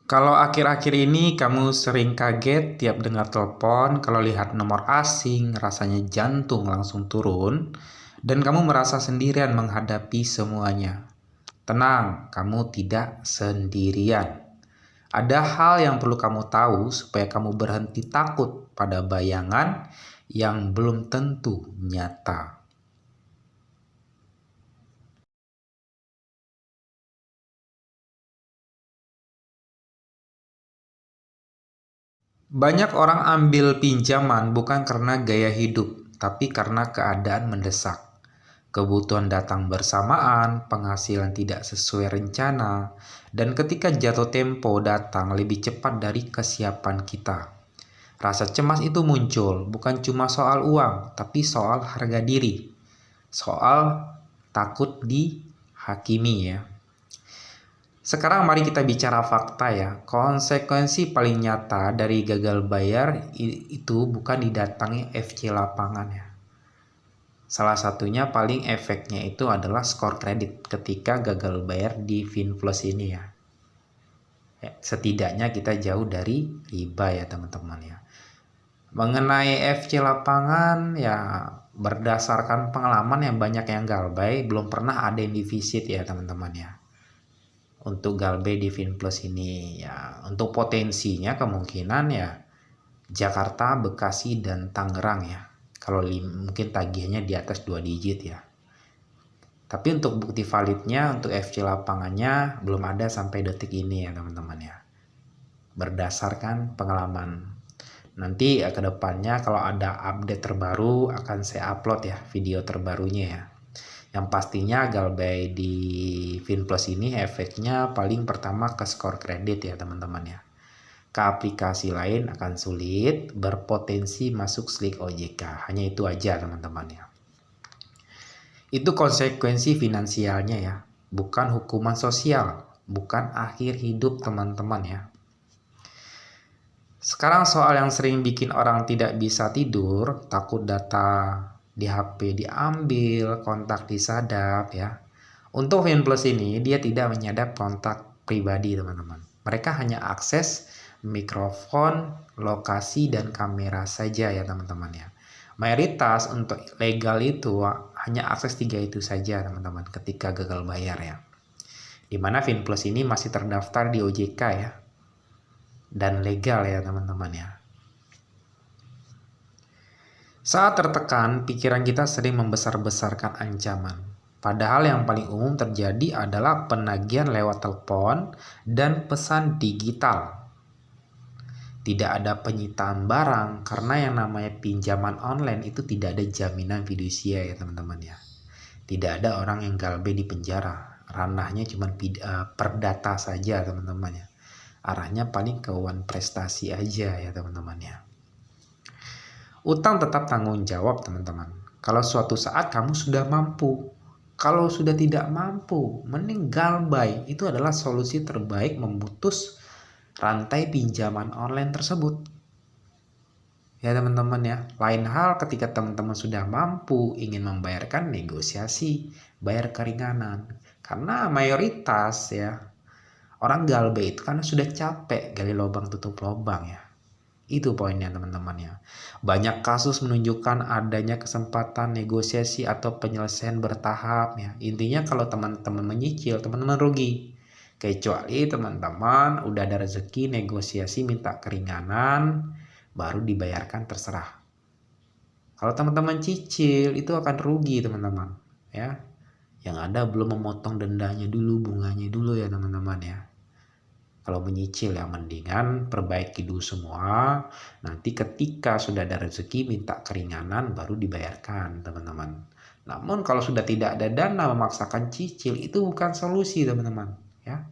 Kalau akhir-akhir ini kamu sering kaget tiap dengar telepon, kalau lihat nomor asing, rasanya jantung langsung turun, dan kamu merasa sendirian menghadapi semuanya. Tenang, kamu tidak sendirian. Ada hal yang perlu kamu tahu supaya kamu berhenti takut pada bayangan yang belum tentu nyata. Banyak orang ambil pinjaman bukan karena gaya hidup, tapi karena keadaan mendesak. Kebutuhan datang bersamaan, penghasilan tidak sesuai rencana, dan ketika jatuh tempo datang lebih cepat dari kesiapan kita. Rasa cemas itu muncul bukan cuma soal uang, tapi soal harga diri. Soal takut dihakimi ya. Sekarang mari kita bicara fakta ya. Konsekuensi paling nyata dari gagal bayar itu bukan didatangi FC lapangan ya. Salah satunya paling efeknya itu adalah skor kredit ketika gagal bayar di Finplus ini ya. Setidaknya kita jauh dari riba ya teman-teman ya. Mengenai FC lapangan ya berdasarkan pengalaman yang banyak yang galbay belum pernah ada yang divisit ya teman-teman ya. Untuk galbay di Finplus ini ya untuk potensinya kemungkinan ya Jakarta, Bekasi, dan Tangerang ya. Kalau mungkin tagihannya di atas 2 digit ya. Tapi untuk bukti validnya untuk FC lapangannya belum ada sampai detik ini ya teman-teman ya. Berdasarkan pengalaman. Nanti ke depannya kalau ada update terbaru akan saya upload ya video terbarunya ya. Yang pastinya galbay di Finplus ini efeknya paling pertama ke skor kredit ya teman-teman ya. Ke aplikasi lain akan sulit, berpotensi masuk slik OJK. Hanya itu aja teman-teman ya. Itu konsekuensi finansialnya ya, bukan hukuman sosial, bukan akhir hidup teman-teman ya. Sekarang soal yang sering bikin orang tidak bisa tidur, takut data di HP diambil, kontak disadap ya. Untuk Finplus ini dia tidak menyadap kontak pribadi teman-teman. Mereka hanya akses mikrofon, lokasi, dan kamera saja ya teman-teman ya. Mayoritas untuk legal itu hanya akses 3 itu saja teman-teman ketika gagal bayar ya. Dimana Finplus ini masih terdaftar di OJK ya. Dan legal ya teman-teman ya. Saat tertekan, pikiran kita sering membesar-besarkan ancaman. Padahal yang paling umum terjadi adalah penagihan lewat telepon dan pesan digital. Tidak ada penyitaan barang karena yang namanya pinjaman online itu tidak ada jaminan fidusia ya teman-teman ya. Tidak ada orang yang galbay di penjara. Ranahnya cuma perdata saja teman-teman ya. Arahnya paling ke one prestasi aja ya teman-teman ya. Utang tetap tanggung jawab teman-teman. Kalau suatu saat kamu sudah mampu, kalau sudah tidak mampu, mending galbay. Itu adalah solusi terbaik memutus rantai pinjaman online tersebut. Ya teman-teman ya. Lain hal ketika teman-teman sudah mampu ingin membayarkan negosiasi, bayar keringanan. Karena mayoritas ya orang galbay itu karena sudah capek gali lubang tutup lubang ya. Itu poinnya teman-teman ya. Banyak kasus menunjukkan adanya kesempatan negosiasi atau penyelesaian bertahap ya. Intinya kalau teman-teman menyicil, teman-teman rugi. Kecuali teman-teman udah ada rezeki negosiasi minta keringanan baru dibayarkan terserah. Kalau teman-teman cicil itu akan rugi teman-teman ya. Yang ada belum memotong dendanya dulu, bunganya dulu ya teman-teman ya. Kalau menyicil ya mendingan perbaiki dulu semua. Nanti ketika sudah ada rezeki minta keringanan baru dibayarkan teman-teman. Namun kalau sudah tidak ada dana memaksakan cicil itu bukan solusi teman-teman ya.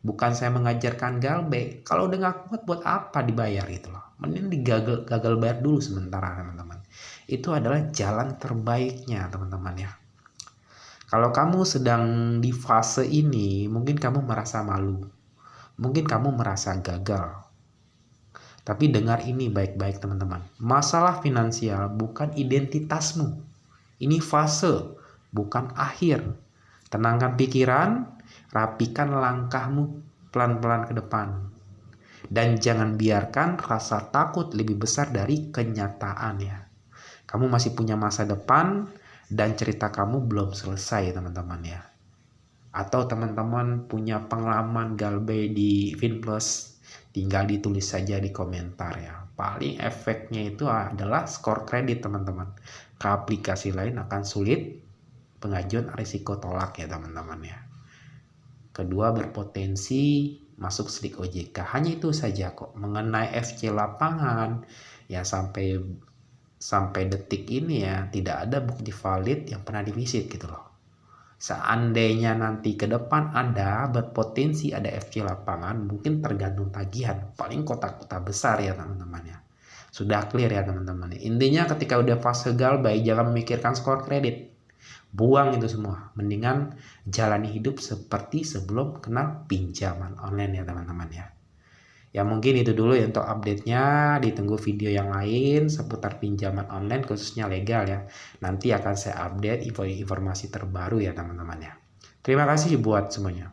Bukan saya mengajarkan galbay. Kalau udah nggak kuat buat apa dibayar gitu loh. Mending gagal bayar dulu sementara teman-teman. Itu adalah jalan terbaiknya teman-teman ya. Kalau kamu sedang di fase ini mungkin kamu merasa malu. Mungkin kamu merasa gagal. Tapi dengar ini baik-baik teman-teman. Masalah finansial bukan identitasmu. Ini fase, bukan akhir. Tenangkan pikiran, rapikan langkahmu pelan-pelan ke depan. Dan jangan biarkan rasa takut lebih besar dari kenyataan ya. Kamu masih punya masa depan dan cerita kamu belum selesai teman-teman ya. Atau teman-teman punya pengalaman galbay di Finplus, tinggal ditulis saja di komentar ya. Paling efeknya itu adalah skor kredit teman-teman. Ke aplikasi lain akan sulit, pengajuan risiko tolak ya teman-teman ya. Kedua, berpotensi masuk slik OJK. Hanya itu saja kok. Mengenai FC lapangan ya, sampai detik ini ya tidak ada bukti valid yang pernah divisit gitu loh. Seandainya nanti ke depan ada berpotensi ada FC lapangan, mungkin tergantung tagihan, paling kota-kota besar ya teman-teman ya. Sudah clear ya teman-teman. Intinya ketika udah fase galbay jangan memikirkan skor kredit, buang itu semua, mendingan jalani hidup seperti sebelum kenal pinjaman online ya teman-teman ya. Ya mungkin itu dulu ya untuk update-nya, ditunggu video yang lain seputar pinjaman online khususnya legal ya. Nanti akan saya update informasi terbaru ya teman-teman ya. Terima kasih buat semuanya.